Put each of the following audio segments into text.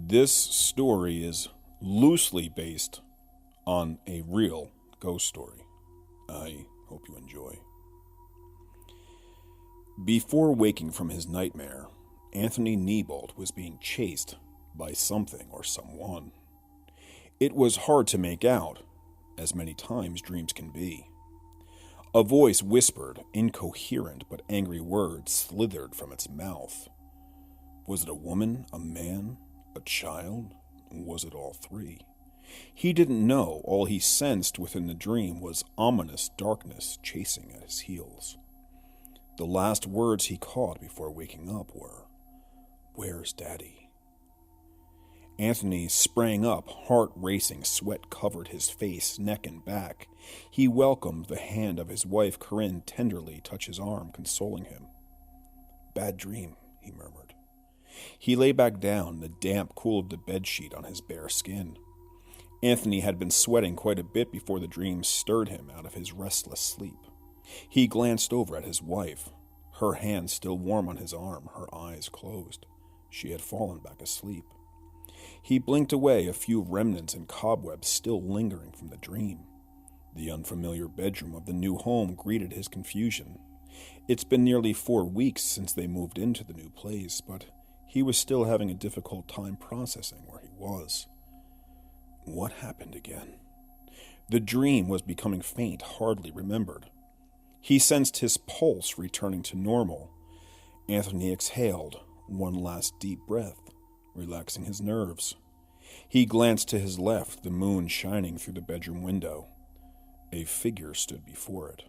This story is loosely based on a real ghost story. I hope you enjoy. Before waking from his nightmare, Anthony Niebolt was being chased by something or someone. It was hard to make out, as many times dreams can be. A voice whispered incoherent but angry words slithered from its mouth. Was it a woman, a man, a child? Was it all three? He didn't know. All he sensed within the dream was ominous darkness chasing at his heels. The last words he caught before waking up were, "Where's Daddy?" Anthony sprang up, heart racing, sweat covered his face, neck, and back. He welcomed the hand of his wife, Corinne, tenderly touch his arm, consoling him. "Bad dream," he murmured. He lay back down, the damp cool of the bedsheet on his bare skin. Anthony had been sweating quite a bit before the dream stirred him out of his restless sleep. He glanced over at his wife, her hand still warm on his arm, her eyes closed. She had fallen back asleep. He blinked away, a few remnants and cobwebs still lingering from the dream. The unfamiliar bedroom of the new home greeted his confusion. It's been nearly 4 weeks since they moved into the new place, but he was still having a difficult time processing where he was. What happened again? The dream was becoming faint, hardly remembered. He sensed his pulse returning to normal. Anthony exhaled, one last deep breath, relaxing his nerves. He glanced to his left, the moon shining through the bedroom window. A figure stood before it.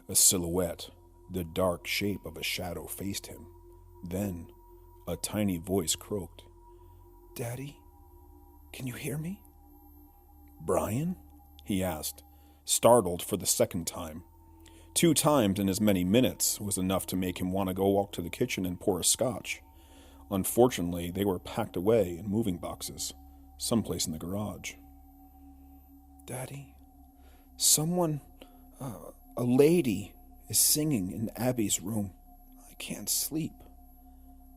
A silhouette, the dark shape of a shadow faced him. Then, a tiny voice croaked, "Daddy, can you hear me?" "Bryan?" he asked, startled for the second time. 2 times in as many minutes was enough to make him want to go walk to the kitchen and pour a scotch. Unfortunately, they were packed away in moving boxes, someplace in the garage. "Daddy, someone, a lady, is singing in Abby's room. I can't sleep."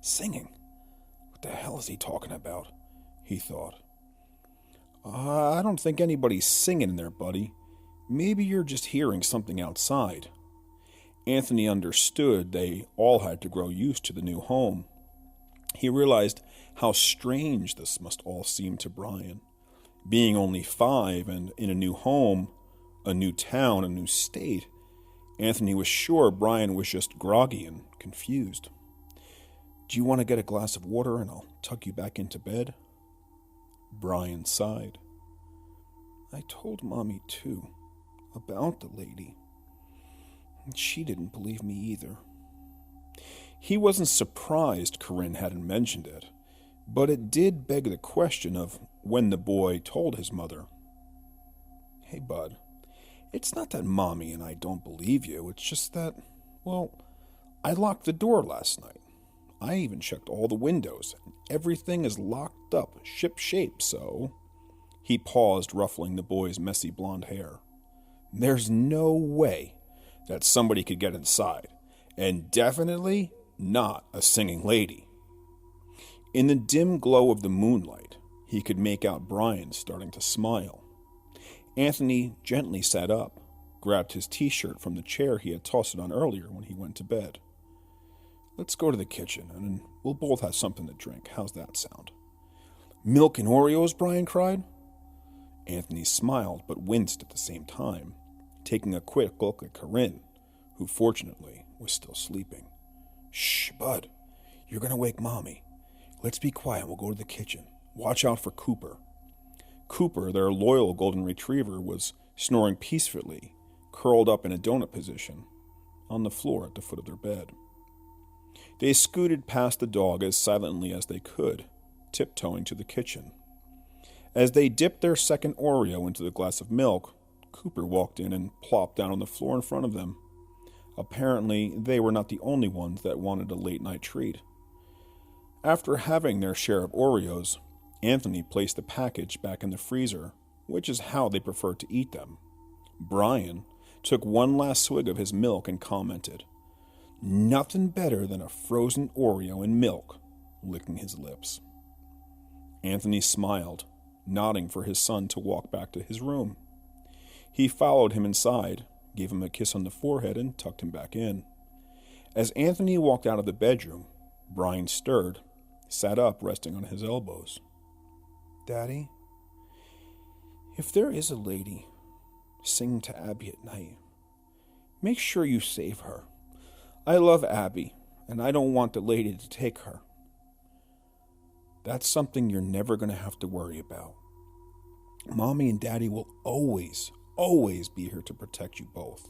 Singing? What the hell is he talking about? He thought. I don't think anybody's singing in there, buddy. Maybe you're just hearing something outside." Anthony understood they all had to grow used to the new home. He realized how strange this must all seem to Bryan. Being only 5 and in a new home, a new town, a new state, Anthony was sure Bryan was just groggy and confused. "Do you want to get a glass of water and I'll tuck you back into bed?" Bryan sighed. "I told Mommy too, about the lady. She didn't believe me either." He wasn't surprised Corinne hadn't mentioned it, but it did beg the question of when the boy told his mother. "Hey, bud, it's not that Mommy and I don't believe you, it's just that, well, I locked the door last night. I even checked all the windows, and everything is locked up, ship-shape, so..." He paused, ruffling the boy's messy blonde hair. "There's no way that somebody could get inside, and definitely not a singing lady." In the dim glow of the moonlight, he could make out Bryan starting to smile. Anthony gently sat up, grabbed his t-shirt from the chair he had tossed it on earlier when he went to bed. "Let's go to the kitchen, and we'll both have something to drink. How's that sound?" "Milk and Oreos?" Bryan cried. Anthony smiled, but winced at the same time, taking a quick look at Corinne, who fortunately was still sleeping. "Shh, bud. You're going to wake Mommy. Let's be quiet. We'll go to the kitchen. Watch out for Cooper." Cooper, their loyal golden retriever, was snoring peacefully, curled up in a donut position, on the floor at the foot of their bed. They scooted past the dog as silently as they could, tiptoeing to the kitchen. As they dipped their second Oreo into the glass of milk, Cooper walked in and plopped down on the floor in front of them. Apparently, they were not the only ones that wanted a late-night treat. After having their share of Oreos, Anthony placed the package back in the freezer, which is how they preferred to eat them. Bryan took one last swig of his milk and commented, "Nothing better than a frozen Oreo and milk," licking his lips. Anthony smiled, nodding for his son to walk back to his room. He followed him inside, gave him a kiss on the forehead, and tucked him back in. As Anthony walked out of the bedroom, Bryan stirred, sat up, resting on his elbows. "Daddy, if there is a lady singing to Abby at night, make sure you save her. I love Abby, and I don't want the lady to take her." "That's something you're never going to have to worry about. Mommy and Daddy will always be here to protect you both.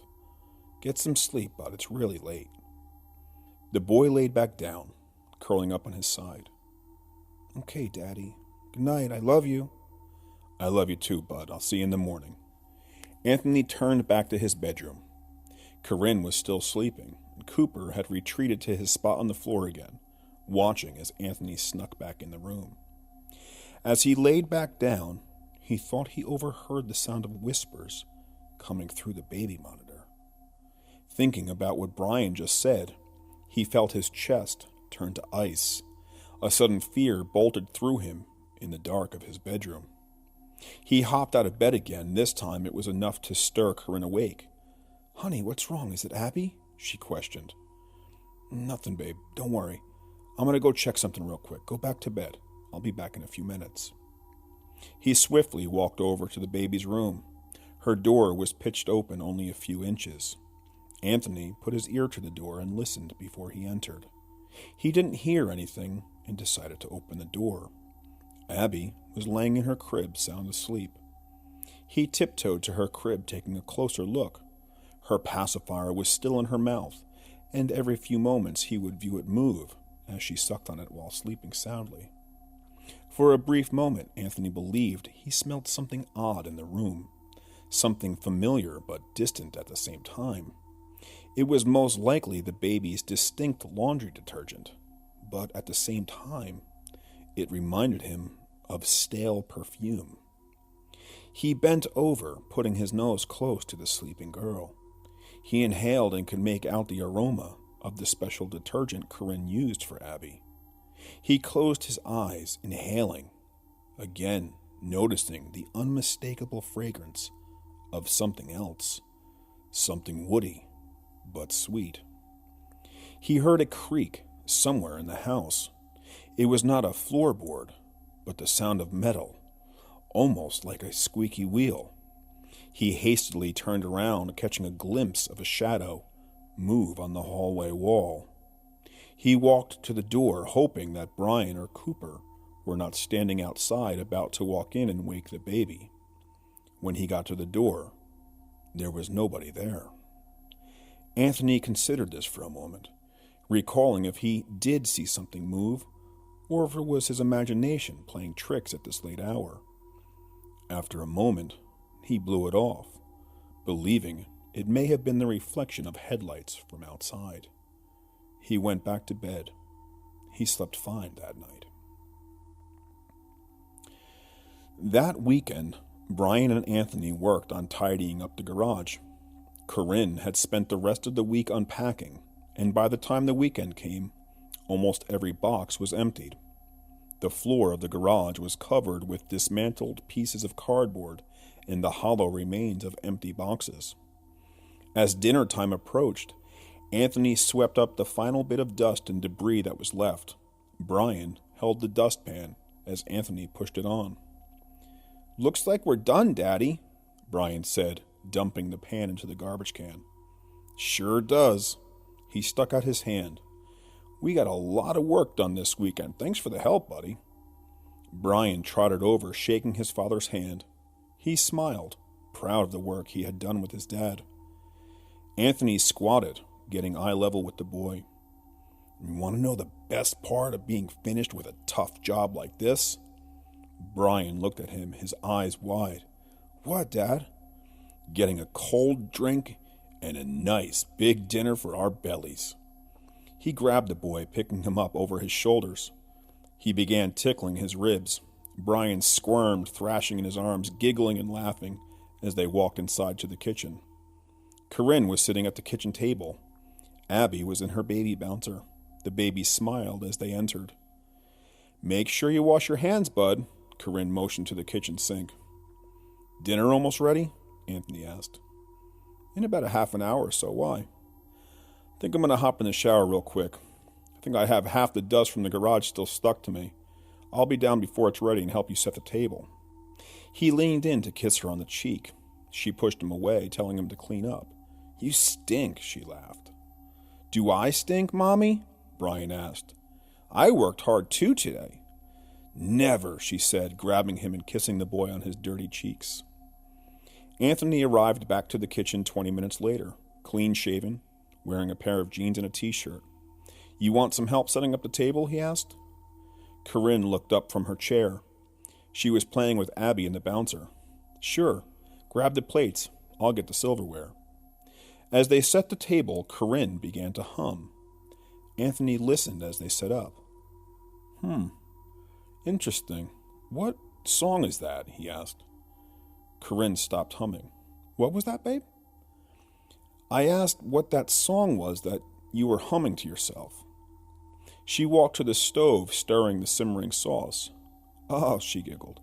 Get some sleep, bud. It's really late." The boy laid back down, curling up on his side. "Okay, Daddy. Good night. I love you." "I love you too, bud. I'll see you in the morning." Anthony turned back to his bedroom. Corinne was still sleeping, and Cooper had retreated to his spot on the floor again, watching as Anthony snuck back in the room. As he laid back down, he thought he overheard the sound of whispers coming through the baby monitor. Thinking about what Bryan just said, he felt his chest turn to ice. A sudden fear bolted through him in the dark of his bedroom. He hopped out of bed again. This time it was enough to stir Corinne awake. "Honey, what's wrong? Is it Abby?" she questioned. "Nothing, babe. Don't worry. I'm going to go check something real quick. Go back to bed. I'll be back in a few minutes." He swiftly walked over to the baby's room. Her door was pitched open only a few inches. Anthony put his ear to the door and listened before he entered. He didn't hear anything and decided to open the door. Abby was laying in her crib, sound asleep. He tiptoed to her crib, taking a closer look. Her pacifier was still in her mouth, and every few moments he would view it move as she sucked on it while sleeping soundly. For a brief moment, Anthony believed he smelled something odd in the room, something familiar but distant at the same time. It was most likely the baby's distinct laundry detergent, but at the same time, it reminded him of stale perfume. He bent over, putting his nose close to the sleeping girl. He inhaled and could make out the aroma of the special detergent Corinne used for Abby. He closed his eyes, inhaling, again noticing the unmistakable fragrance of something else, something woody but sweet. He heard a creak somewhere in the house. It was not a floorboard, but the sound of metal, almost like a squeaky wheel. He hastily turned around, catching a glimpse of a shadow move on the hallway wall. He walked to the door, hoping that Bryan or Cooper were not standing outside about to walk in and wake the baby. When he got to the door, there was nobody there. Anthony considered this for a moment, recalling if he did see something move, or if it was his imagination playing tricks at this late hour. After a moment, he blew it off, believing it may have been the reflection of headlights from outside. He went back to bed. He slept fine that night. That weekend, Bryan and Anthony worked on tidying up the garage. Corinne had spent the rest of the week unpacking, and by the time the weekend came, almost every box was emptied. The floor of the garage was covered with dismantled pieces of cardboard and the hollow remains of empty boxes. As dinner time approached, Anthony swept up the final bit of dust and debris that was left. Bryan held the dustpan as Anthony pushed it on. "Looks like we're done, Daddy," Bryan said, dumping the pan into the garbage can. "Sure does." He stuck out his hand. "We got a lot of work done this weekend. Thanks for the help, buddy." Bryan trotted over, shaking his father's hand. He smiled, proud of the work he had done with his dad. Anthony squatted, getting eye level with the boy. "You want to know the best part of being finished with a tough job like this?" Bryan looked at him, his eyes wide. "What, Dad?" "Getting a cold drink and a nice big dinner for our bellies." He grabbed the boy, picking him up over his shoulders. He began tickling his ribs. Bryan squirmed, thrashing in his arms, giggling and laughing as they walked inside to the kitchen. Corinne was sitting at the kitchen table. Abby was in her baby bouncer. The baby smiled as they entered. Make sure you wash your hands, bud, Corinne motioned to the kitchen sink. Dinner almost ready? Anthony asked. In about a half an hour or so, why? Think I'm going to hop in the shower real quick. I think I have half the dust from the garage still stuck to me. I'll be down before it's ready and help you set the table. He leaned in to kiss her on the cheek. She pushed him away, telling him to clean up. You stink, she laughed. Do I stink, Mommy? Bryan asked. I worked hard too today. Never, she said, grabbing him and kissing the boy on his dirty cheeks. Anthony arrived back to the kitchen 20 minutes later, clean-shaven, wearing a pair of jeans and a t-shirt. You want some help setting up the table, he asked. Corinne looked up from her chair. She was playing with Abby and the bouncer. Sure, grab the plates. I'll get the silverware. As they set the table, Corinne began to hum. Anthony listened as they set up. Interesting. What song is that? He asked. Corinne stopped humming. What was that, babe? I asked what that song was that you were humming to yourself. She walked to the stove, stirring the simmering sauce. Oh, she giggled.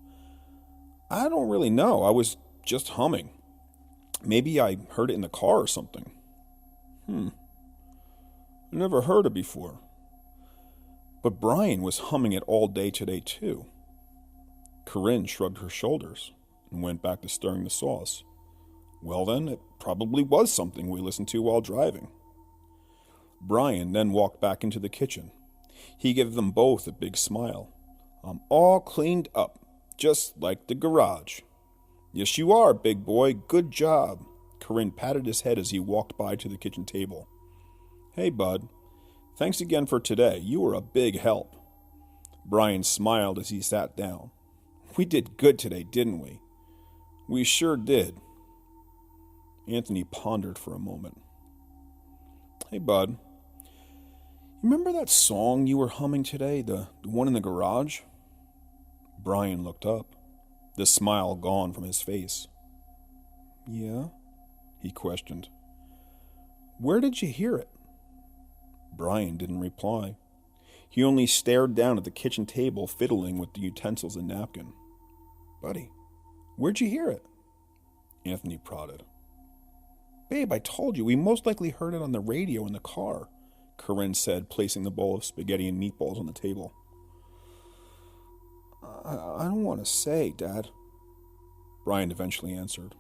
I don't really know. I was just humming. Maybe I heard it in the car or something. I never heard it before. But Bryan was humming it all day today, too. Corinne shrugged her shoulders and went back to stirring the sauce. Well then, it probably was something we listened to while driving. Bryan then walked back into the kitchen. He gave them both a big smile. I'm all cleaned up, just like the garage. Yes, you are, big boy. Good job. Corinne patted his head as he walked by to the kitchen table. Hey, bud. Thanks again for today. You were a big help. Bryan smiled as he sat down. We did good today, didn't we? We sure did. Anthony pondered for a moment. Hey, bud. Remember that song you were humming today, the one in the garage? Bryan looked up, the smile gone from his face. Yeah? He questioned. Where did you hear it? Bryan didn't reply. He only stared down at the kitchen table, fiddling with the utensils and napkin. Buddy, where'd you hear it? Anthony prodded. Babe, I told you, we most likely heard it on the radio in the car, Corinne said, placing the bowl of spaghetti and meatballs on the table. I don't want to say, Dad, Bryan eventually answered.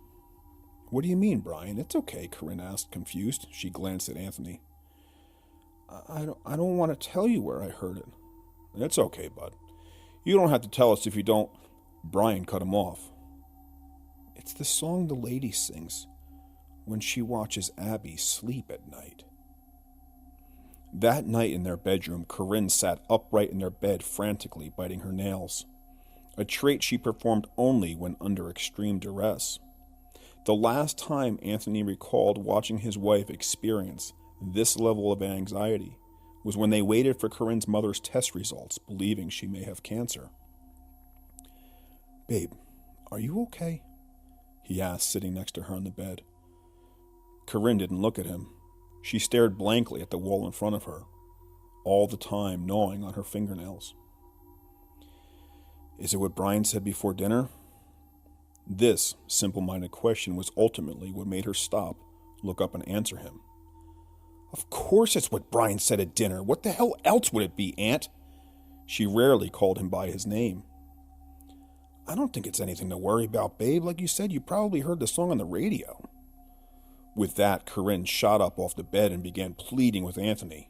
What do you mean, Bryan? It's okay, Corinne asked, confused. She glanced at Anthony. I don't want to tell you where I heard it. It's okay, bud. You don't have to tell us if you don't. Bryan cut him off. It's the song the lady sings when she watches Abby sleep at night. That night in their bedroom, Corinne sat upright in their bed, frantically biting her nails, a trait she performed only when under extreme duress. The last time Anthony recalled watching his wife experience this level of anxiety was when they waited for Corinne's mother's test results, believing she may have cancer. Babe, are you okay? He asked, sitting next to her on the bed. Corinne didn't look at him. She stared blankly at the wall in front of her, all the time gnawing on her fingernails. Is it what Bryan said before dinner? This simple-minded question was ultimately what made her stop, look up, and answer him. Of course it's what Bryan said at dinner. What the hell else would it be, Aunt? She rarely called him by his name. I don't think it's anything to worry about, babe. Like you said, you probably heard the song on the radio. With that, Corinne shot up off the bed and began pleading with Anthony.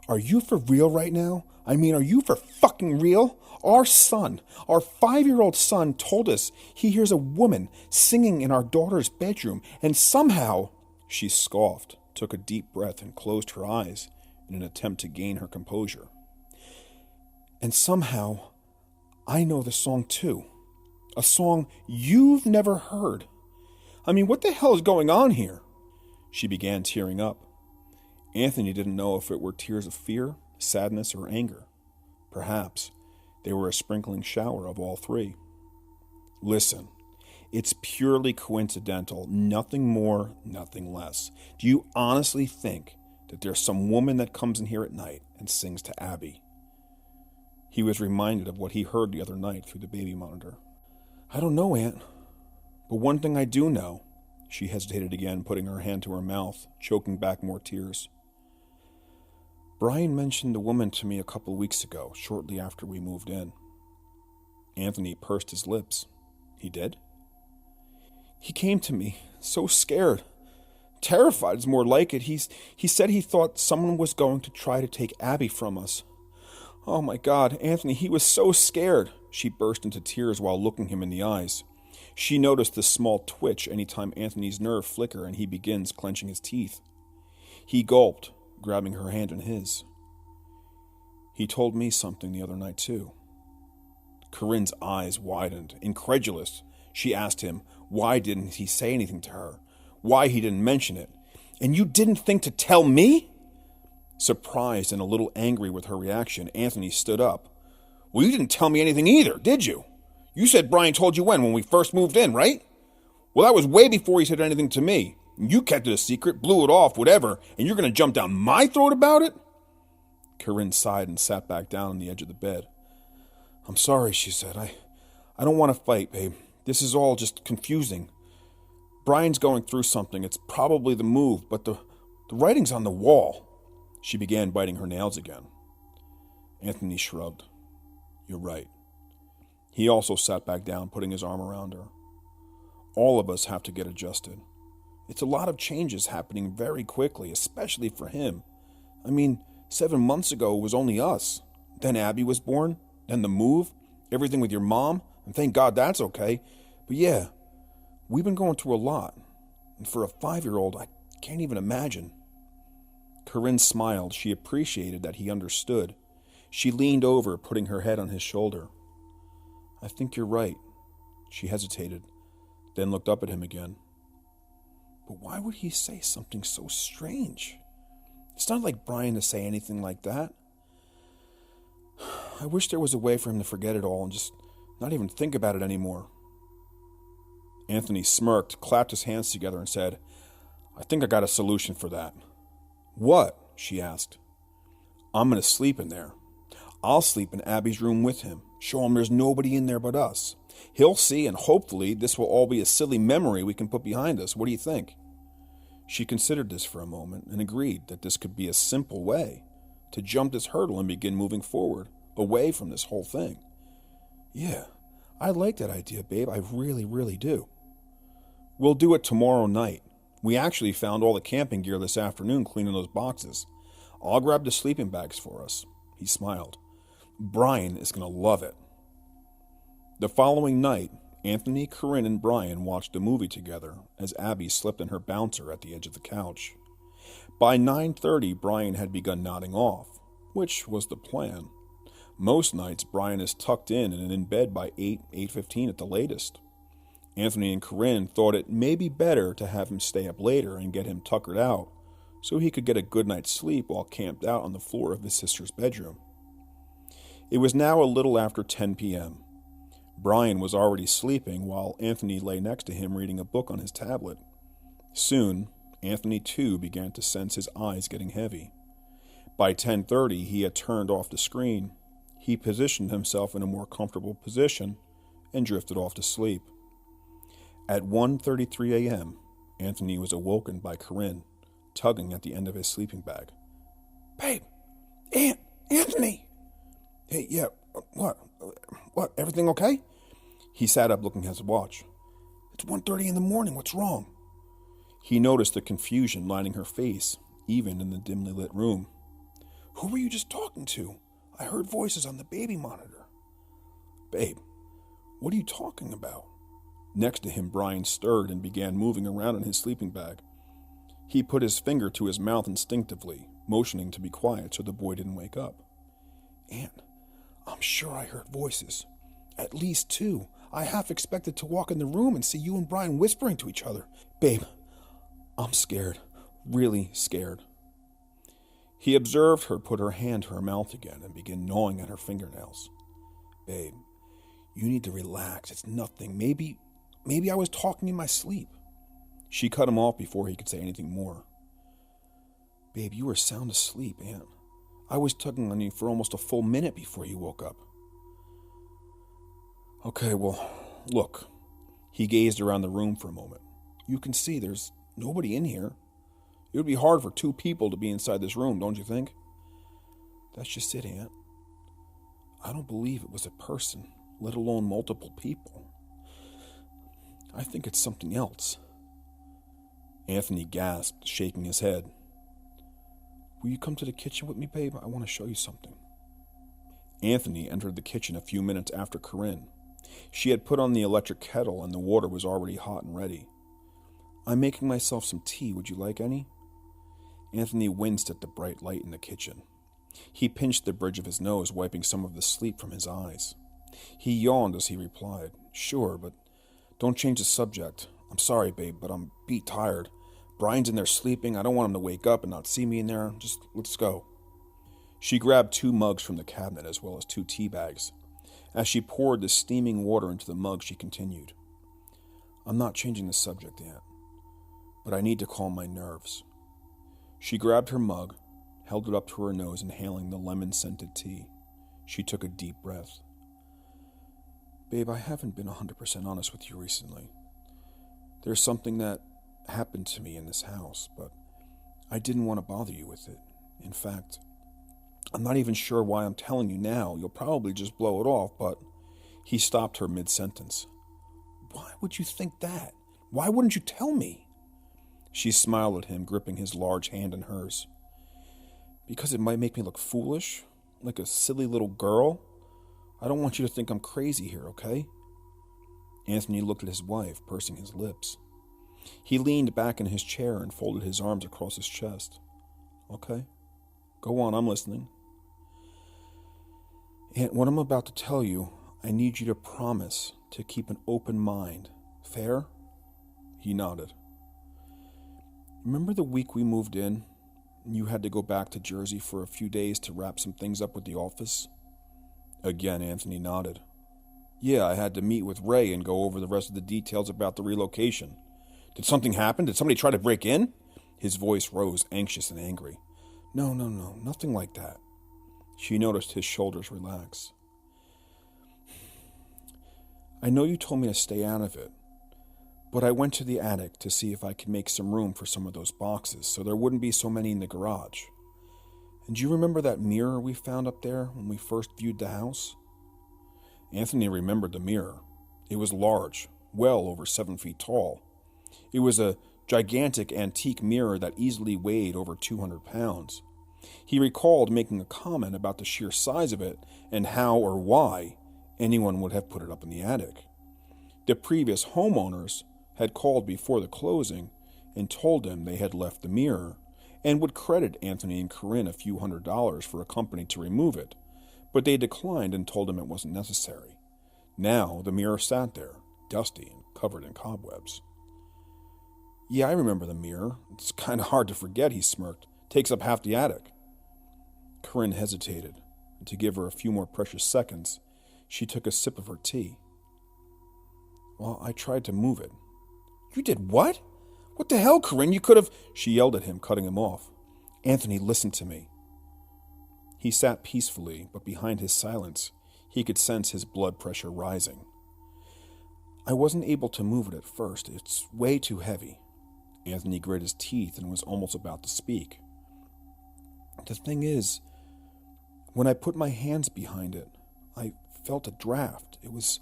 Are you for real right now? I mean, are you for fucking real? Our son, our 5-year-old son, told us he hears a woman singing in our daughter's bedroom, and somehow, she scoffed, took a deep breath, and closed her eyes in an attempt to gain her composure. And somehow, I know the song too. A song you've never heard. I mean, what the hell is going on here? She began tearing up. Anthony didn't know if it were tears of fear, sadness, or anger. Perhaps they were a sprinkling shower of all three. Listen, it's purely coincidental, nothing more, nothing less. Do you honestly think that there's some woman that comes in here at night and sings to Abby? He was reminded of what he heard the other night through the baby monitor. I don't know, Aunt. But one thing I do know. She hesitated again, putting her hand to her mouth, choking back more tears. Bryan mentioned the woman to me a couple weeks ago, shortly after we moved in. Anthony pursed his lips. He did? He came to me, so scared. Terrified is more like it. He said he thought someone was going to try to take Abby from us. Oh my God, Anthony, he was so scared. She burst into tears while looking him in the eyes. She noticed the small twitch anytime Anthony's nerve flicker and he begins clenching his teeth. He gulped, grabbing her hand in his. He told me something the other night too. Corinne's eyes widened, incredulous. She asked him, why didn't he say anything to her? Why he didn't mention it? And you didn't think to tell me? Surprised and a little angry with her reaction, Anthony stood up. Well, you didn't tell me anything either, did you? You said Bryan told you when we first moved in, right? Well, that was way before he said anything to me. You kept it a secret, blew it off, whatever, and you're going to jump down my throat about it? Corinne sighed and sat back down on the edge of the bed. I'm sorry, she said. I don't want to fight, babe. This is all just confusing. Bryan's going through something. It's probably the move, but the writing's on the wall. She began biting her nails again. Anthony shrugged. You're right. He also sat back down, putting his arm around her. All of us have to get adjusted. It's a lot of changes happening very quickly, especially for him. I mean, 7 months ago it was only us. Then Abby was born. Then the move. Everything with your mom. And thank God that's okay. But yeah, we've been going through a lot. And for a 5-year-old, I can't even imagine. Corinne smiled. She appreciated that he understood. She leaned over, putting her head on his shoulder. I think you're right. She hesitated, then looked up at him again. But why would he say something so strange? It's not like Bryan to say anything like that. I wish there was a way for him to forget it all and just not even think about it anymore. Anthony smirked, clapped his hands together, and said, I think I got a solution for that. What? She asked. I'm going to sleep in there. I'll sleep in Abby's room with him. Show him there's nobody in there but us. He'll see, and hopefully this will all be a silly memory we can put behind us. What do you think? She considered this for a moment and agreed that this could be a simple way to jump this hurdle and begin moving forward, away from this whole thing. Yeah, I like that idea, babe. I really, really do. We'll do it tomorrow night. We actually found all the camping gear this afternoon cleaning those boxes. I'll grab the sleeping bags for us. He smiled. Bryan is going to love it. The following night, Anthony, Corinne, and Bryan watched a movie together as Abby slept in her bouncer at the edge of the couch. By 9:30, Bryan had begun nodding off, which was the plan. Most nights, Bryan is tucked in and in bed by 8:15 at the latest. Anthony and Corinne thought it may be better to have him stay up later and get him tuckered out so he could get a good night's sleep while camped out on the floor of his sister's bedroom. It was now a little after 10 p.m. Bryan was already sleeping while Anthony lay next to him reading a book on his tablet. Soon, Anthony too began to sense his eyes getting heavy. By 10:30, he had turned off the screen. He positioned himself in a more comfortable position and drifted off to sleep. At 1:33 a.m., Anthony was awoken by Corinne, tugging at the end of his sleeping bag. Babe! Anthony! Hey, yeah, what? Everything okay? He sat up looking at his watch. It's 1:30 in the morning, what's wrong? He noticed the confusion lining her face, even in the dimly lit room. Who were you just talking to? I heard voices on the baby monitor. Babe, what are you talking about? Next to him, Bryan stirred and began moving around in his sleeping bag. He put his finger to his mouth instinctively, motioning to be quiet so the boy didn't wake up. Aunt, I'm sure I heard voices. At least 2. I half expected to walk in the room and see you and Bryan whispering to each other. Babe, I'm scared. Really scared. He observed her put her hand to her mouth again and begin gnawing at her fingernails. Babe, you need to relax. It's nothing. Maybe I was talking in my sleep. She cut him off before he could say anything more. Babe, you were sound asleep, Aunt. I was tugging on you for almost a full minute before you woke up. Okay, well, look. He gazed around the room for a moment. You can see there's nobody in here. It would be hard for two people to be inside this room, don't you think? That's just it, Aunt. I don't believe it was a person, let alone multiple people. I think it's something else. Anthony gasped, shaking his head. Will you come to the kitchen with me, babe? I want to show you something. Anthony entered the kitchen a few minutes after Corinne. She had put on the electric kettle and the water was already hot and ready. I'm making myself some tea. Would you like any? Anthony winced at the bright light in the kitchen. He pinched the bridge of his nose, wiping some of the sleep from his eyes. He yawned as he replied, Sure, but don't change the subject. I'm sorry, babe, but I'm beat tired. Brian's in there sleeping. I don't want him to wake up and not see me in there. Just let's go. She grabbed 2 mugs from the cabinet as well as 2 tea bags. As she poured the steaming water into the mug, she continued, I'm not changing the subject, Aunt, but I need to calm my nerves. She grabbed her mug, held it up to her nose, inhaling the lemon-scented tea. She took a deep breath. Babe, I haven't been 100% honest with you recently. There's something that happened to me in this house, but I didn't want to bother you with it. In fact, I'm not even sure why I'm telling you now. You'll probably just blow it off, but... He stopped her mid-sentence. Why would you think that? Why wouldn't you tell me? She smiled at him, gripping his large hand in hers. Because it might make me look foolish, like a silly little girl. I don't want you to think I'm crazy here, okay? Anthony looked at his wife, pursing his lips. He leaned back in his chair and folded his arms across his chest. Okay, go on, I'm listening. Aunt, what I'm about to tell you, I need you to promise to keep an open mind. Fair? He nodded. Remember the week we moved in, and you had to go back to Jersey for a few days to wrap some things up with the office? Again, Anthony nodded. Yeah, I had to meet with Ray and go over the rest of the details about the relocation. Did something happen? Did somebody try to break in? His voice rose, anxious and angry. No, nothing like that. She noticed his shoulders relax. I know you told me to stay out of it, but I went to the attic to see if I could make some room for some of those boxes so there wouldn't be so many in the garage. And do you remember that mirror we found up there when we first viewed the house? Anthony remembered the mirror. It was large, well over 7 feet tall. It was a gigantic antique mirror that easily weighed over 200 pounds. He recalled making a comment about the sheer size of it and how or why anyone would have put it up in the attic. The previous homeowners had called before the closing and told him they had left the mirror and would credit Anthony and Corinne a few $100s for a company to remove it, but they declined and told him it wasn't necessary. Now the mirror sat there, dusty and covered in cobwebs. Yeah, I remember the mirror. It's kind of hard to forget, he smirked. Takes up half the attic. Corinne hesitated, and to give her a few more precious seconds, she took a sip of her tea. Well, I tried to move it. You did what? What the hell, Corinne? You could have... She yelled at him, cutting him off. Anthony, listen to me. He sat peacefully, but behind his silence, he could sense his blood pressure rising. I wasn't able to move it at first. It's way too heavy. Anthony grit his teeth and was almost about to speak. The thing is, when I put my hands behind it, I felt a draft. It was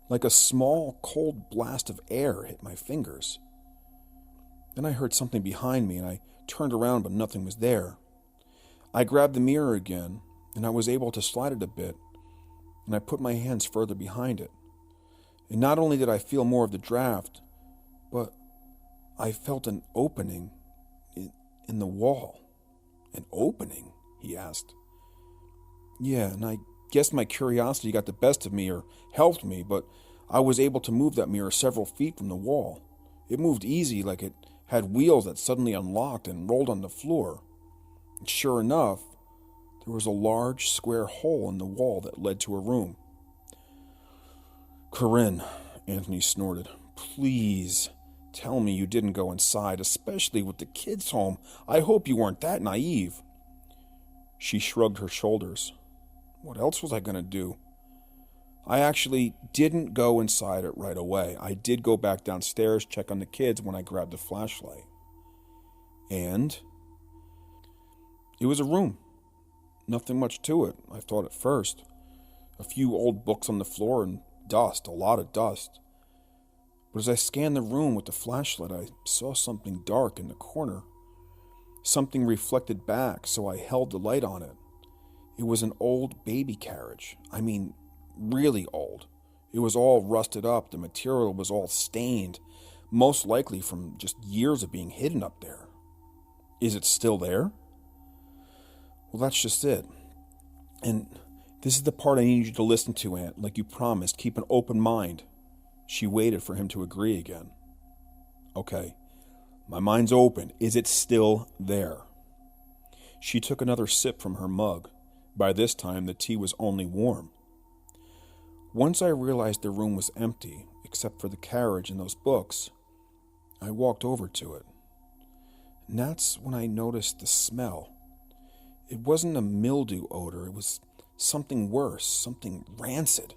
like a small, cold blast of air hit my fingers. Then I heard something behind me, and I turned around, but nothing was there. I grabbed the mirror again, and I was able to slide it a bit, and I put my hands further behind it. And not only did I feel more of the draft, but I felt an opening in the wall. An opening? He asked. Yeah, and I guess my curiosity got the best of me or helped me, but I was able to move that mirror several feet from the wall. It moved easy, like it had wheels that suddenly unlocked and rolled on the floor. And sure enough, there was a large square hole in the wall that led to a room. Corinne, Anthony snorted, please tell me you didn't go inside, especially with the kids home. I hope you weren't that naive. She shrugged her shoulders. What else was I going to do? I actually didn't go inside it right away. I did go back downstairs, check on the kids when I grabbed the flashlight. And it was a room. Nothing much to it, I thought at first. A few old books on the floor and dust, a lot of dust. But as I scanned the room with the flashlight, I saw something dark in the corner. Something reflected back, so I held the light on it. It was an old baby carriage. I mean, really old. It was all rusted up. The material was all stained, most likely from just years of being hidden up there. Is it still there? Well, that's just it. And this is the part I need you to listen to, Aunt, like you promised. Keep an open mind. She waited for him to agree again. Okay, my mind's open. Is it still there? She took another sip from her mug. By this time, the tea was only warm. Once I realized the room was empty, except for the carriage and those books, I walked over to it. And that's when I noticed the smell. It wasn't a mildew odor, it was something worse, something rancid.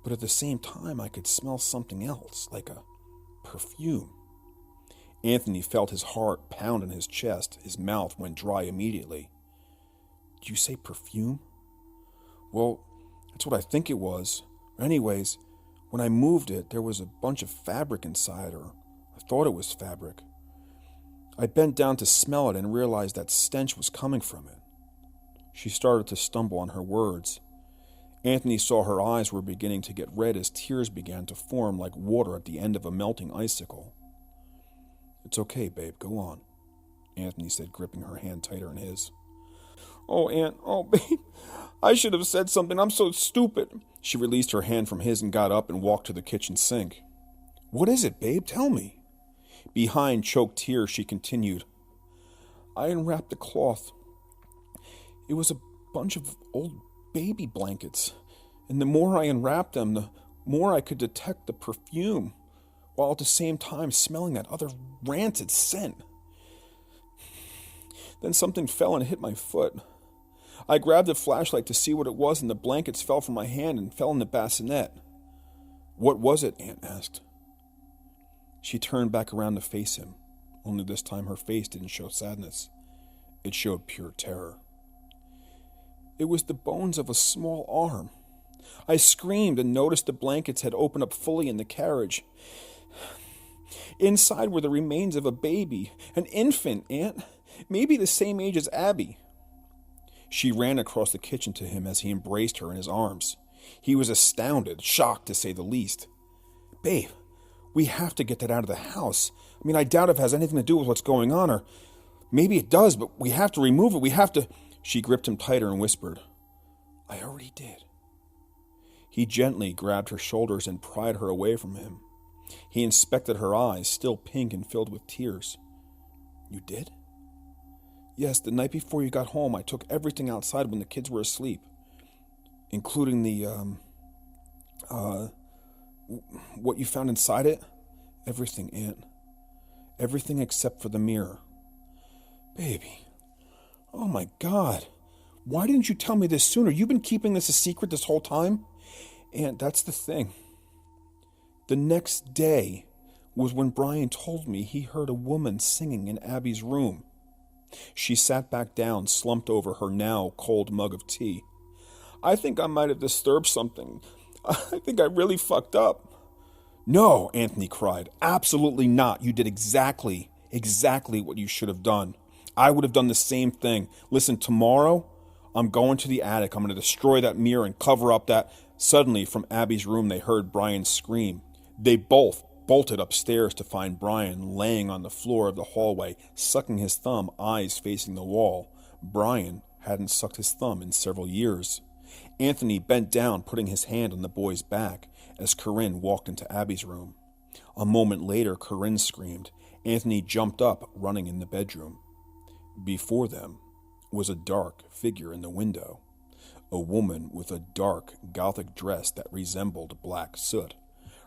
But at the same time, I could smell something else, like a perfume. Anthony felt his heart pound in his chest. His mouth went dry immediately. Did you say perfume? Well, that's what I think it was. Anyways, when I moved it, there was a bunch of fabric inside, or I thought it was fabric. I bent down to smell it and realized that stench was coming from it. She started to stumble on her words. Anthony saw her eyes were beginning to get red as tears began to form like water at the end of a melting icicle. It's okay, babe, go on, Anthony said, gripping her hand tighter in his. Oh, Aunt, oh, babe, I should have said something, I'm so stupid. She released her hand from his and got up and walked to the kitchen sink. What is it, babe? Tell me. Behind choked tears, she continued. I unwrapped the cloth. It was a bunch of old baby blankets, and the more I unwrapped them, the more I could detect the perfume, while at the same time smelling that other rancid scent. Then something fell and hit my foot. I grabbed the flashlight to see what it was, and the blankets fell from my hand and fell in the bassinet. What was it? Aunt asked. She turned back around to face him, only this time her face didn't show sadness. It showed pure terror. It was the bones of a small arm. I screamed and noticed the blankets had opened up fully in the carriage. Inside were the remains of a baby, an infant, Aunt, maybe the same age as Abby. She ran across the kitchen to him as he embraced her in his arms. He was astounded, shocked to say the least. Babe, we have to get that out of the house. I mean, I doubt if it has anything to do with what's going on, or maybe it does, but we have to remove it. We have to... She gripped him tighter and whispered, I already did. He gently grabbed her shoulders and pried her away from him. He inspected her eyes, still pink and filled with tears. You did? Yes, the night before you got home, I took everything outside when the kids were asleep, including the, what you found inside it? Everything, Aunt. Everything except for the mirror. Baby. Oh my God. Why didn't you tell me this sooner? You've been keeping this a secret this whole time? Aunt, that's the thing. The next day was when Bryan told me he heard a woman singing in Abby's room. She sat back down, slumped over her now cold mug of tea. I think I might have disturbed something. I think I really fucked up. No, Anthony cried. Absolutely not. You did exactly what you should have done. I would have done the same thing. Listen, tomorrow, I'm going to the attic. I'm going to destroy that mirror and cover up that... Suddenly, from Abby's room, they heard Bryan scream. They both bolted upstairs to find Bryan laying on the floor of the hallway, sucking his thumb, eyes facing the wall. Bryan hadn't sucked his thumb in several years. Anthony bent down, putting his hand on the boy's back, as Corinne walked into Abby's room. A moment later, Corinne screamed. Anthony jumped up, running in the bedroom. Before them was a dark figure in the window. A woman with a dark, gothic dress that resembled black soot.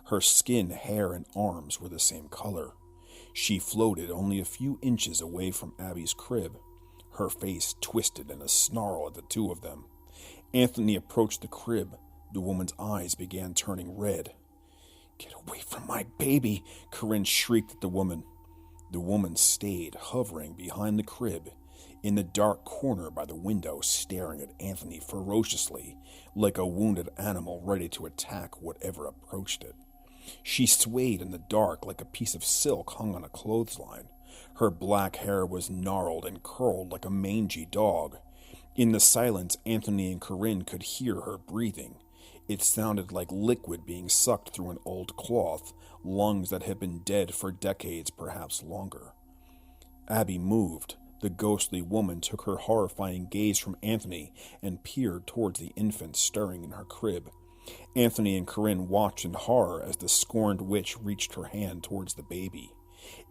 Her skin, hair, and arms were the same color. She floated only a few inches away from Abby's crib, her face twisted in a snarl at the two of them. Anthony approached the crib, The woman's eyes began turning red. "Get away from my baby," Corinne shrieked at the woman. The woman stayed, hovering behind the crib, in the dark corner by the window, staring at Anthony ferociously, like a wounded animal ready to attack whatever approached it. She swayed in the dark like a piece of silk hung on a clothesline. Her black hair was gnarled and curled like a mangy dog. In the silence, Anthony and Corinne could hear her breathing. It sounded like liquid being sucked through an old cloth, lungs that had been dead for decades, perhaps longer. Abby moved. The ghostly woman took her horrifying gaze from Anthony and peered towards the infant stirring in her crib. Anthony and Corinne watched in horror as the scorned witch reached her hand towards the baby.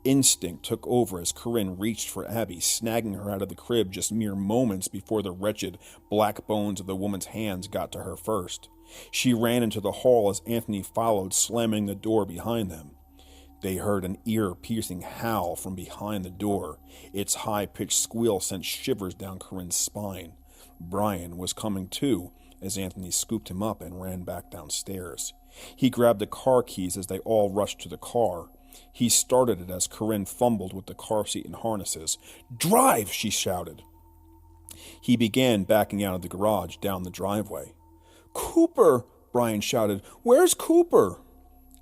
Instinct took over as Corinne reached for Abby, snagging her out of the crib just mere moments before the wretched black bones of the woman's hands got to her first. She ran into the hall as Anthony followed, slamming the door behind them. They heard an ear-piercing howl from behind the door. Its high-pitched squeal sent shivers down Corinne's spine. Bryan was coming too, as Anthony scooped him up and ran back downstairs. He grabbed the car keys as they all rushed to the car. He started it as Corinne fumbled with the car seat and harnesses. "Drive!" she shouted. He began backing out of the garage down the driveway. "Cooper!" Bryan shouted. "Where's Cooper?"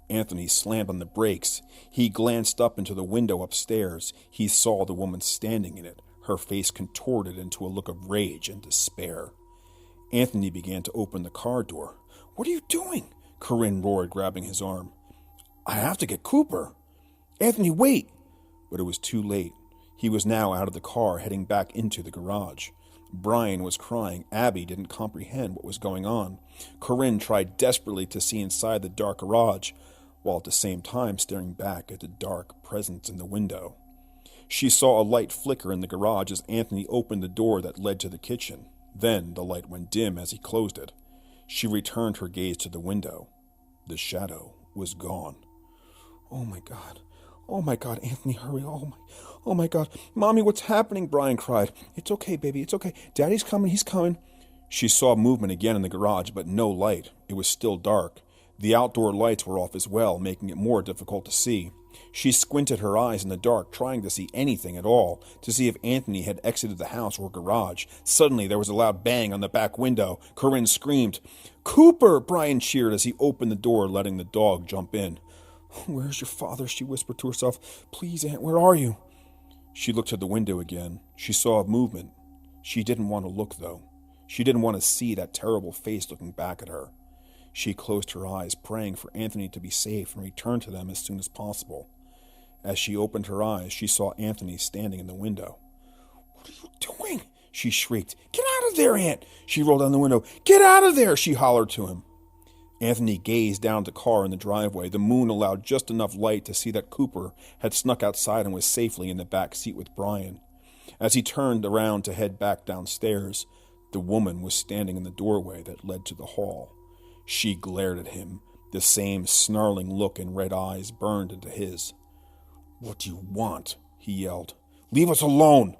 Anthony slammed on the brakes. He glanced up into the window upstairs. He saw the woman standing in it, her face contorted into a look of rage and despair. Anthony began to open the car door. "What are you doing?" Corinne roared, grabbing his arm. "I have to get Cooper." "Anthony, wait!" But it was too late. He was now out of the car, heading back into the garage. Bryan was crying. Abby didn't comprehend what was going on. Corinne tried desperately to see inside the dark garage, while at the same time staring back at the dark presence in the window. She saw a light flicker in the garage as Anthony opened the door that led to the kitchen. Then the light went dim as he closed it. She returned her gaze to the window. The shadow was gone. "Oh my God. Oh my God, Anthony, hurry. Oh my God. Mommy, what's happening?" Bryan cried. "It's okay, baby, it's okay. Daddy's coming, he's coming." She saw movement again in the garage, but no light. It was still dark. The outdoor lights were off as well, making it more difficult to see. She squinted her eyes in the dark, trying to see anything at all, to see if Anthony had exited the house or garage. Suddenly, there was a loud bang on the back window. Corinne screamed. "Cooper!" Bryan cheered as he opened the door, letting the dog jump in. "Where's your father?" she whispered to herself. "Please, Aunt, where are you?" She looked at the window again. She saw movement. She didn't want to look, though. She didn't want to see that terrible face looking back at her. She closed her eyes, praying for Anthony to be safe and return to them as soon as possible. As she opened her eyes, she saw Anthony standing in the window. "What are you doing?" she shrieked. "Get out of there, Aunt!" She rolled down the window. "Get out of there!" she hollered to him. Anthony gazed down at the car in the driveway. The moon allowed just enough light to see that Cooper had snuck outside and was safely in the back seat with Bryan. As he turned around to head back downstairs, the woman was standing in the doorway that led to the hall. She glared at him. The same snarling look and red eyes burned into his. "What do you want?" he yelled. "Leave us alone!"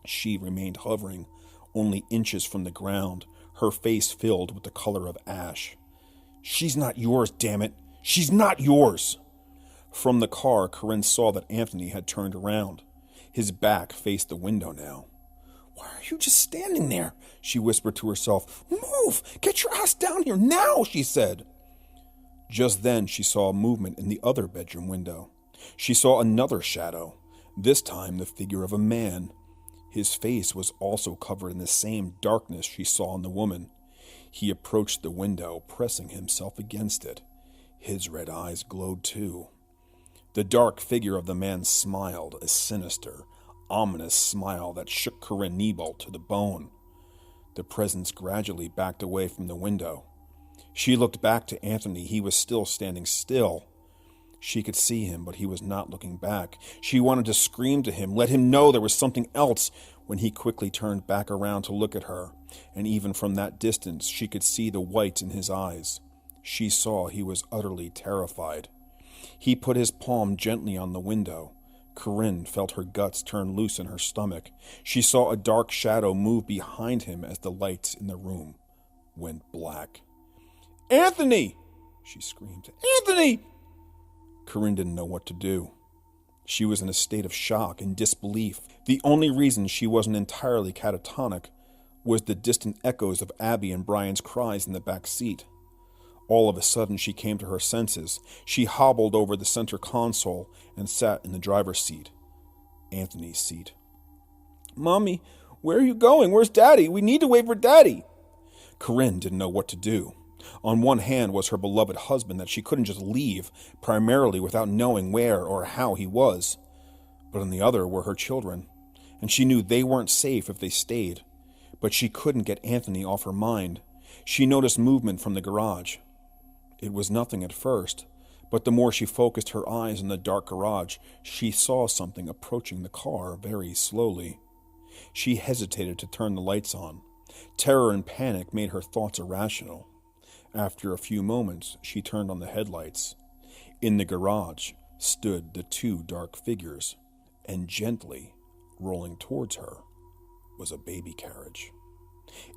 She remained hovering, only inches from the ground, her face filled with the color of ash. "She's not yours, damn it! She's not yours!" From the car, Corinne saw that Anthony had turned around. His back faced the window now. "Why are you just standing there?" she whispered to herself. "Move! Get your ass down here now!" she said. Just then she saw a movement in the other bedroom window. She saw another shadow, this time the figure of a man. His face was also covered in the same darkness she saw in the woman. He approached the window, pressing himself against it. His red eyes glowed too. The dark figure of the man smiled, a sinister, ominous smile that shook Bryan Nielbolt to the bone. The presence gradually backed away from the window. She looked back to Anthony. He was still standing still. She could see him, but he was not looking back. She wanted to scream to him, let him know there was something else, when he quickly turned back around to look at her, and even from that distance she could see the white in his eyes. She saw he was utterly terrified. He put his palm gently on the window. Corinne felt her guts turn loose in her stomach. She saw a dark shadow move behind him as the lights in the room went black. "Anthony!" she screamed. "Anthony!" Corinne didn't know what to do. She was in a state of shock and disbelief. The only reason she wasn't entirely catatonic was the distant echoes of Abby and Bryan's cries in the back seat. All of a sudden, she came to her senses. She hobbled over the center console and sat in the driver's seat, Anthony's seat. "Mommy, where are you going? Where's Daddy? We need to wait for Daddy." Corinne didn't know what to do. On one hand was her beloved husband that she couldn't just leave, primarily without knowing where or how he was. But on the other were her children, and she knew they weren't safe if they stayed. But she couldn't get Anthony off her mind. She noticed movement from the garage. It was nothing at first, but the more she focused her eyes on the dark garage, she saw something approaching the car very slowly. She hesitated to turn the lights on. Terror and panic made her thoughts irrational. After a few moments, she turned on the headlights. In the garage stood the two dark figures, and gently, rolling towards her, was a baby carriage.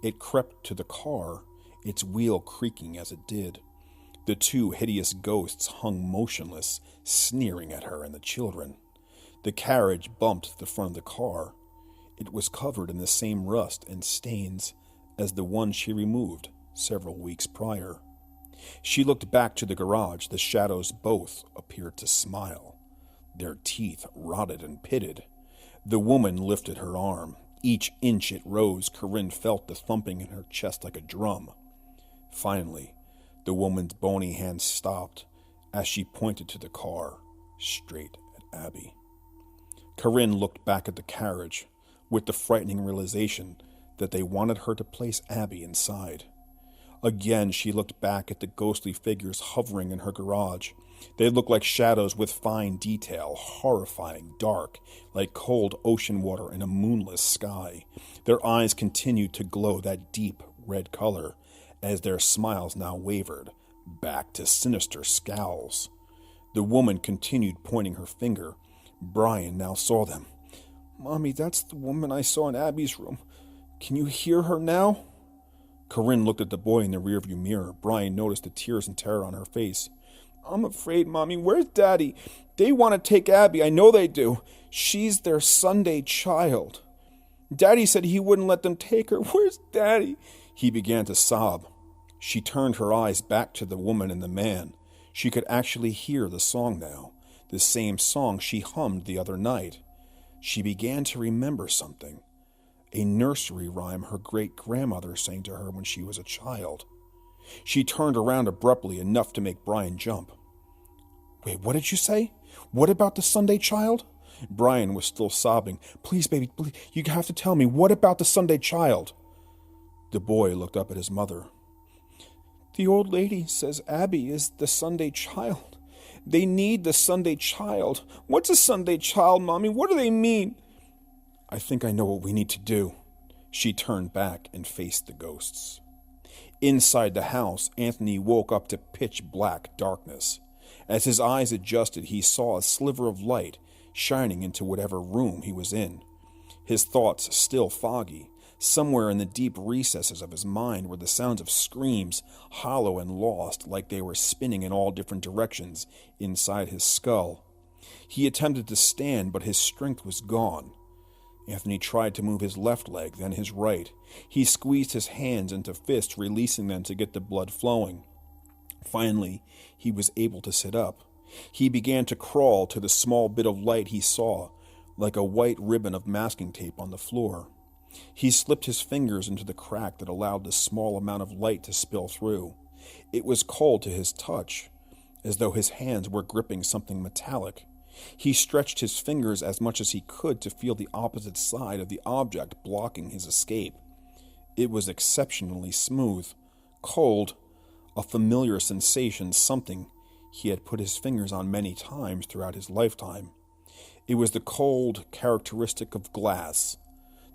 It crept to the car, its wheel creaking as it did. The two hideous ghosts hung motionless, sneering at her and the children. The carriage bumped the front of the car. It was covered in the same rust and stains as the one she removed several weeks prior. She looked back to the garage. The shadows both appeared to smile. Their teeth rotted and pitted. The woman lifted her arm. Each inch it rose, Corinne felt the thumping in her chest like a drum. Finally, the woman's bony hand stopped as she pointed to the car, straight at Abby. Corinne looked back at the carriage with the frightening realization that they wanted her to place Abby inside. Again, she looked back at the ghostly figures hovering in her garage. They looked like shadows with fine detail, horrifying, dark, like cold ocean water in a moonless sky. Their eyes continued to glow that deep red color, as their smiles now wavered, back to sinister scowls. The woman continued pointing her finger. Bryan now saw them. "Mommy, that's the woman I saw in Abby's room. Can you hear her now?" Corinne looked at the boy in the rearview mirror. Bryan noticed the tears and terror on her face. "I'm afraid, Mommy. Where's Daddy? They want to take Abby. I know they do. She's their Sunday child. Daddy said he wouldn't let them take her. Where's Daddy?" He began to sob. She turned her eyes back to the woman and the man. She could actually hear the song now, the same song she hummed the other night. She began to remember something. A nursery rhyme her great-grandmother sang to her when she was a child. She turned around abruptly, enough to make Bryan jump. "Wait, what did you say? What about the Sunday child?" Bryan was still sobbing. "Please, baby, please, you have to tell me. What about the Sunday child?" The boy looked up at his mother. "The old lady says Abby is the Sunday child. They need the Sunday child. What's a Sunday child, Mommy? What do they mean?" "I think I know what we need to do." She turned back and faced the ghosts. Inside the house, Anthony woke up to pitch-black darkness. As his eyes adjusted, he saw a sliver of light shining into whatever room he was in. His thoughts still foggy. Somewhere in the deep recesses of his mind were the sounds of screams, hollow and lost, like they were spinning in all different directions inside his skull. He attempted to stand, but his strength was gone. Anthony tried to move his left leg, then his right. He squeezed his hands into fists, releasing them to get the blood flowing. Finally, he was able to sit up. He began to crawl to the small bit of light he saw, like a white ribbon of masking tape on the floor. He slipped his fingers into the crack that allowed the small amount of light to spill through. It was cold to his touch, as though his hands were gripping something metallic. He stretched his fingers as much as he could to feel the opposite side of the object blocking his escape. It was exceptionally smooth, cold, a familiar sensation, something he had put his fingers on many times throughout his lifetime. It was the cold characteristic of glass,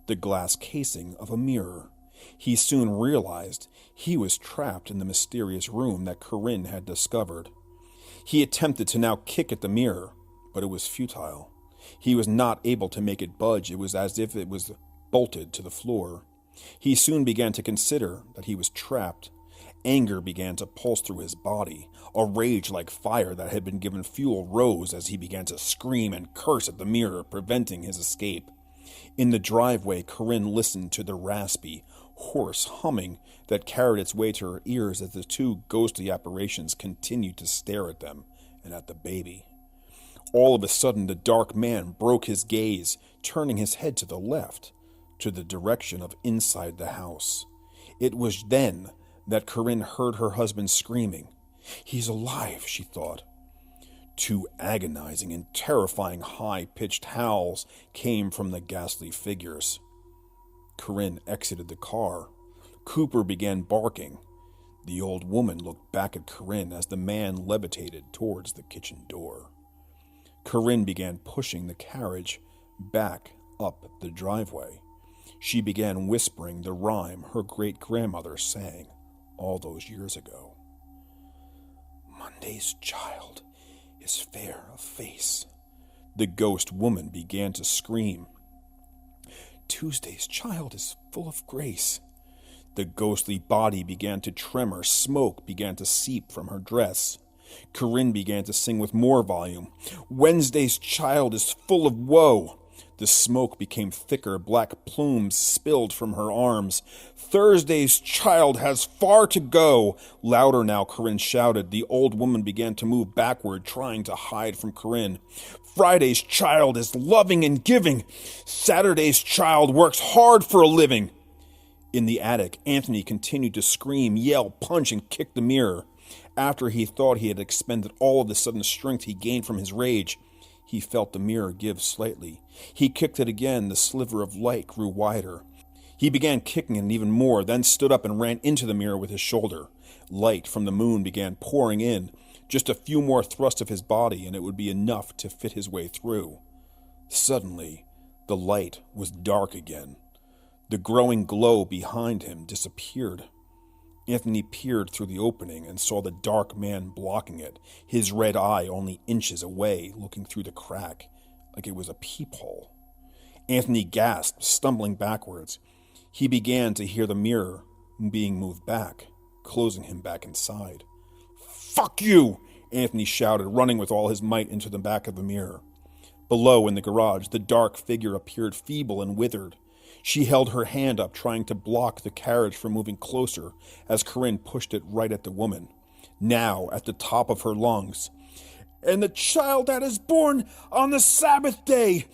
the glass casing of a mirror. He soon realized he was trapped in the mysterious room that Corinne had discovered. He attempted to now kick at the mirror, but it was futile. He was not able to make it budge. It was as if it was bolted to the floor. He soon began to consider that he was trapped. Anger began to pulse through his body. A rage like fire that had been given fuel rose as he began to scream and curse at the mirror, preventing his escape. In the driveway, Corinne listened to the raspy, hoarse humming that carried its way to her ears as the two ghostly apparitions continued to stare at them and at the baby. All of a sudden, the dark man broke his gaze, turning his head to the left, to the direction of inside the house. It was then that Corinne heard her husband screaming. "He's alive," she thought. Two agonizing and terrifying high-pitched howls came from the ghastly figures. Corinne exited the car. Cooper began barking. The old woman looked back at Corinne as the man levitated towards the kitchen door. Corinne began pushing the carriage back up the driveway. She began whispering the rhyme her great-grandmother sang all those years ago. "Monday's child is fair of face." The ghost woman began to scream. "Tuesday's child is full of grace." The ghostly body began to tremor. Smoke began to seep from her dress. Corinne began to sing with more volume. "Wednesday's child is full of woe." The smoke became thicker. Black plumes spilled from her arms. "Thursday's child has far to go." Louder now, Corinne shouted. The old woman began to move backward, trying to hide from Corinne. "Friday's child is loving and giving. Saturday's child works hard for a living." In the attic, Anthony continued to scream, yell, punch, and kick the mirror. After he thought he had expended all of the sudden strength he gained from his rage, he felt the mirror give slightly. He kicked it again. The sliver of light grew wider. He began kicking it even more, then stood up and ran into the mirror with his shoulder. Light from the moon began pouring in. Just a few more thrusts of his body, and it would be enough to fit his way through. Suddenly, the light was dark again. The growing glow behind him disappeared. Anthony peered through the opening and saw the dark man blocking it, his red eye only inches away, looking through the crack, like it was a peephole. Anthony gasped, stumbling backwards. He began to hear the mirror being moved back, closing him back inside. "Fuck you!" Anthony shouted, running with all his might into the back of the mirror. Below, in the garage, the dark figure appeared feeble and withered. She held her hand up, trying to block the carriage from moving closer as Corinne pushed it right at the woman, now at the top of her lungs. "And the child that is born on the Sabbath day,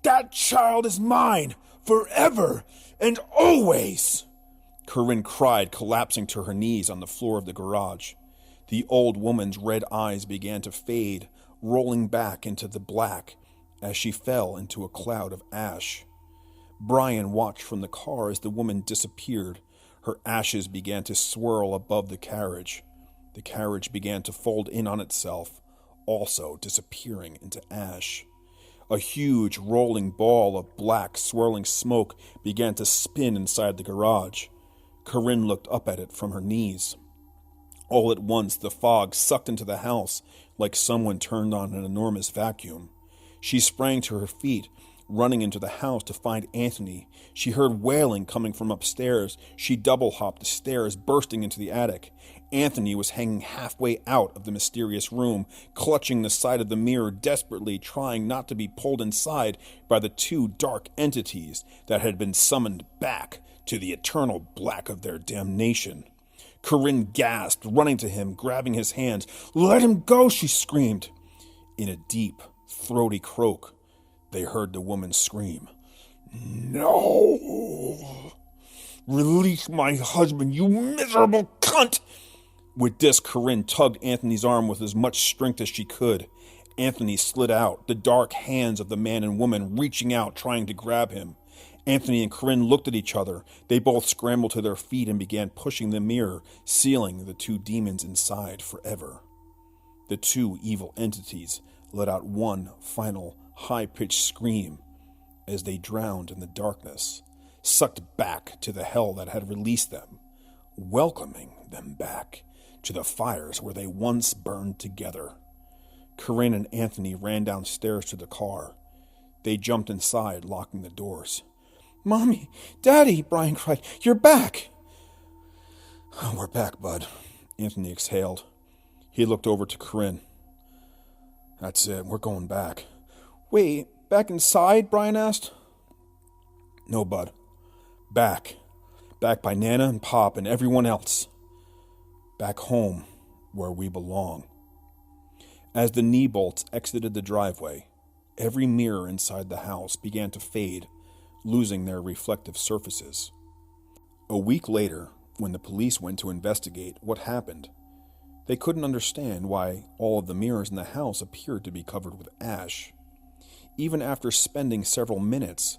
that child is mine, forever and always!" Corinne cried, collapsing to her knees on the floor of the garage. The old woman's red eyes began to fade, rolling back into the black as she fell into a cloud of ash. Bryan watched from the car as the woman disappeared. Her ashes began to swirl above the carriage. The carriage began to fold in on itself, also disappearing into ash. A huge rolling ball of black, swirling smoke began to spin inside the garage. Corinne looked up at it from her knees. All at once, the fog sucked into the house like someone turned on an enormous vacuum. She sprang to her feet, running into the house to find Anthony. She heard wailing coming from upstairs. She double-hopped the stairs, bursting into the attic. Anthony was hanging halfway out of the mysterious room, clutching the side of the mirror desperately, trying not to be pulled inside by the two dark entities that had been summoned back to the eternal black of their damnation. Corinne gasped, running to him, grabbing his hands. "Let him go!" she screamed. In a deep, throaty croak, they heard the woman scream, "No! Release my husband, you miserable cunt!" With this, Corinne tugged Anthony's arm with as much strength as she could. Anthony slid out, the dark hands of the man and woman reaching out, trying to grab him. Anthony and Corinne looked at each other. They both scrambled to their feet and began pushing the mirror, sealing the two demons inside forever. The two evil entities let out one final high-pitched scream as they drowned in the darkness, sucked back to the hell that had released them, welcoming them back to the fires where they once burned together. Corinne and Anthony ran downstairs to the car. They jumped inside, locking the doors. "Mommy! Daddy!" Bryan cried. "You're back!" We're back, bud, Anthony exhaled. He looked over to Corinne. That's it, we're going back. Wait, back inside? Bryan asked. No, bud. Back. Back by Nana and Pop and everyone else. Back home, where we belong. As the Niebolts exited the driveway, every mirror inside the house began to fade, losing their reflective surfaces. A week later, when the police went to investigate what happened, they couldn't understand why all of the mirrors in the house appeared to be covered with ash. Even after spending several minutes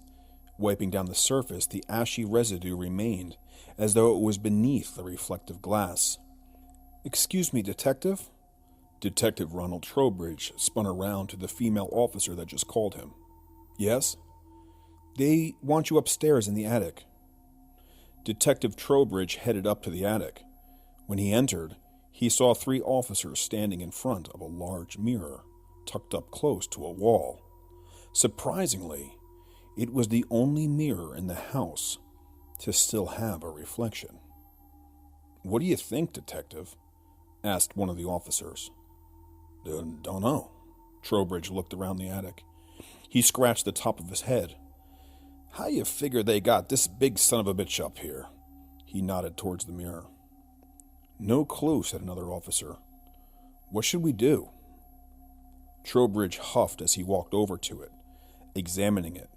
wiping down the surface, the ashy residue remained, as though it was beneath the reflective glass. Excuse me, Detective? Detective Ronald Trowbridge spun around to the female officer that just called him. Yes? They want you upstairs in the attic. Detective Trowbridge headed up to the attic. When he entered, he saw 3 officers standing in front of a large mirror, tucked up close to a wall. Surprisingly, it was the only mirror in the house to still have a reflection. What do you think, Detective? Asked one of the officers. Don't know. Trowbridge looked around the attic. He scratched the top of his head. How you figure they got this big son of a bitch up here? He nodded towards the mirror. No clue, said another officer. What should we do? Trowbridge huffed as he walked over to it, examining it.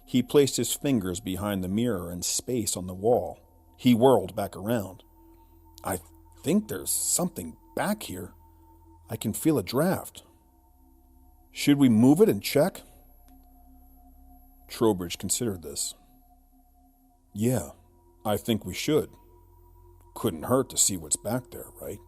He placed his fingers behind the mirror and space on the wall. He whirled back around. I think there's something back here. I can feel a draft. Should we move it and check? Trowbridge considered this. Yeah, I think we should. Couldn't hurt to see what's back there, right?